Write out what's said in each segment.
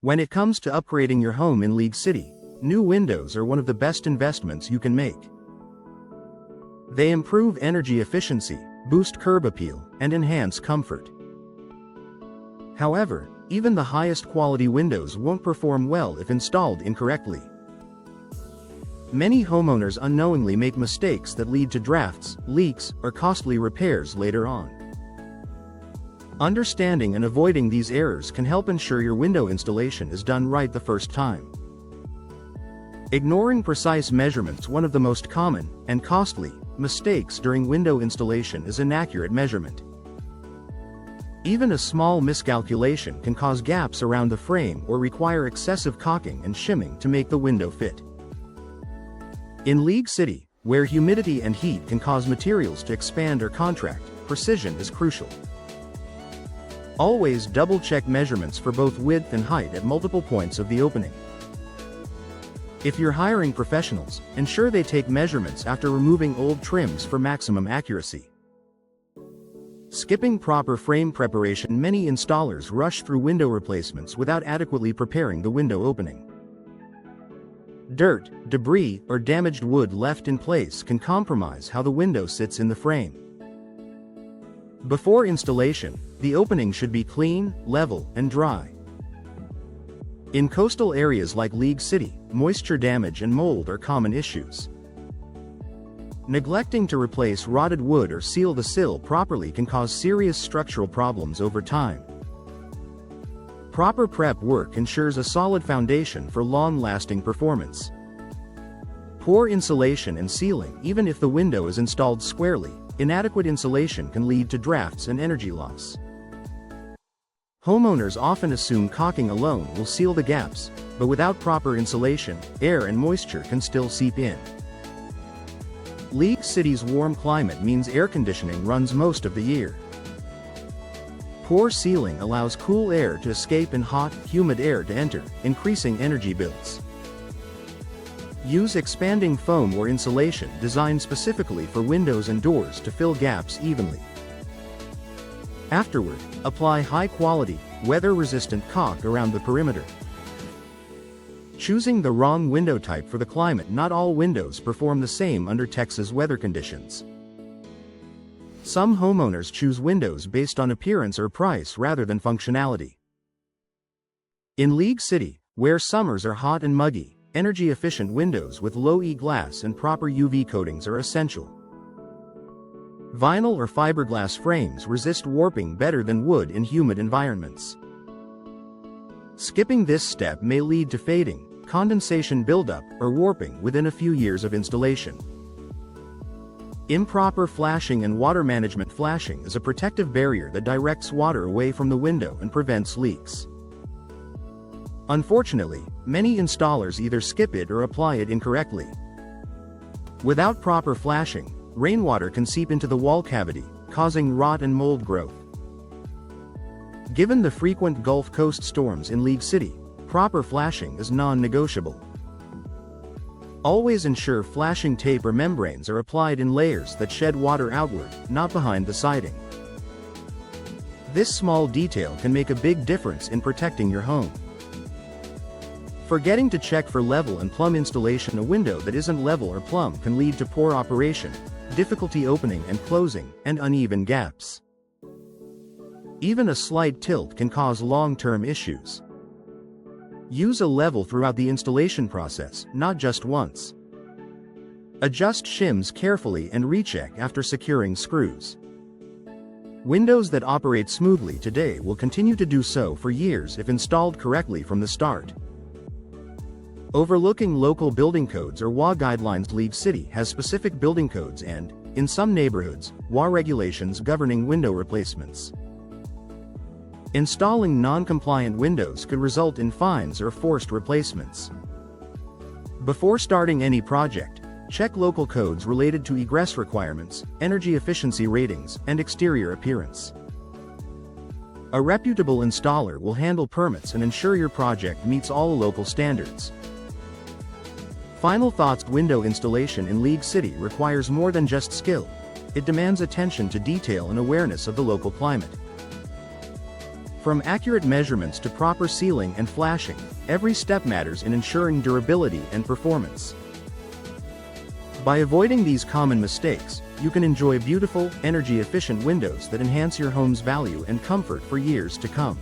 When it comes to upgrading your home in League City, new windows are one of the best investments you can make. They improve energy efficiency, boost curb appeal, and enhance comfort. However, even the highest quality windows won't perform well if installed incorrectly. Many homeowners unknowingly make mistakes that lead to drafts, leaks, or costly repairs later on. Understanding and avoiding these errors can help ensure your window installation is done right the first time. Ignoring precise measurements. One of the most common, and costly, mistakes during window installation is inaccurate measurement. Even a small miscalculation can cause gaps around the frame or require excessive caulking and shimming to make the window fit. In League City, where humidity and heat can cause materials to expand or contract, precision is crucial. Always double-check measurements for both width and height at multiple points of the opening. If you're hiring professionals, ensure they take measurements after removing old trims for maximum accuracy. Skipping proper frame preparation. Many installers rush through window replacements without adequately preparing the window opening. Dirt, debris, or damaged wood left in place can compromise how the window sits in the frame. Before installation, the opening should be clean, level, and dry. In coastal areas like League City, moisture damage and mold are common issues. Neglecting to replace rotted wood or seal the sill properly can cause serious structural problems over time. Proper prep work ensures a solid foundation for long-lasting performance. Poor insulation and sealing. Even if the window is installed squarely, inadequate insulation can lead to drafts and energy loss. Homeowners often assume caulking alone will seal the gaps, but without proper insulation, air and moisture can still seep in. League City's warm climate means air conditioning runs most of the year. Poor sealing allows cool air to escape and hot, humid air to enter, increasing energy bills. Use expanding foam or insulation designed specifically for windows and doors to fill gaps evenly. Afterward, apply high-quality, weather-resistant caulk around the perimeter. Choosing the wrong window type for the climate. Not all windows perform the same under Texas weather conditions. Some homeowners choose windows based on appearance or price rather than functionality. In League City, where summers are hot and muggy, energy-efficient windows with low E-glass and proper UV coatings are essential. Vinyl or fiberglass frames resist warping better than wood in humid environments. Skipping this step may lead to fading, condensation buildup, or warping within a few years of installation. Improper flashing and water management. Flashing is a protective barrier that directs water away from the window and prevents leaks. Unfortunately, many installers either skip it or apply it incorrectly. Without proper flashing, rainwater can seep into the wall cavity, causing rot and mold growth. Given the frequent Gulf Coast storms in League City, proper flashing is non-negotiable. Always ensure flashing tape or membranes are applied in layers that shed water outward, not behind the siding. This small detail can make a big difference in protecting your home. Forgetting to check for level and plumb installation. A window that isn't level or plumb can lead to poor operation, difficulty opening and closing, and uneven gaps. Even a slight tilt can cause long-term issues. Use a level throughout the installation process, not just once. Adjust shims carefully and recheck after securing screws. Windows that operate smoothly today will continue to do so for years if installed correctly from the start. Overlooking local building codes or WA guidelines. League City has specific building codes and, in some neighborhoods, WA regulations governing window replacements. Installing non-compliant windows could result in fines or forced replacements. Before starting any project, check local codes related to egress requirements, energy efficiency ratings, and exterior appearance. A reputable installer will handle permits and ensure your project meets all local standards. Final thoughts. Window installation in League City requires more than just skill. It demands attention to detail and awareness of the local climate. From accurate measurements to proper sealing and flashing, every step matters in ensuring durability and performance. By avoiding these common mistakes, you can enjoy beautiful, energy-efficient windows that enhance your home's value and comfort for years to come.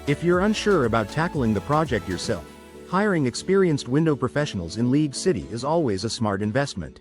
If you're unsure about tackling the project yourself, hiring experienced window professionals in League City is always a smart investment.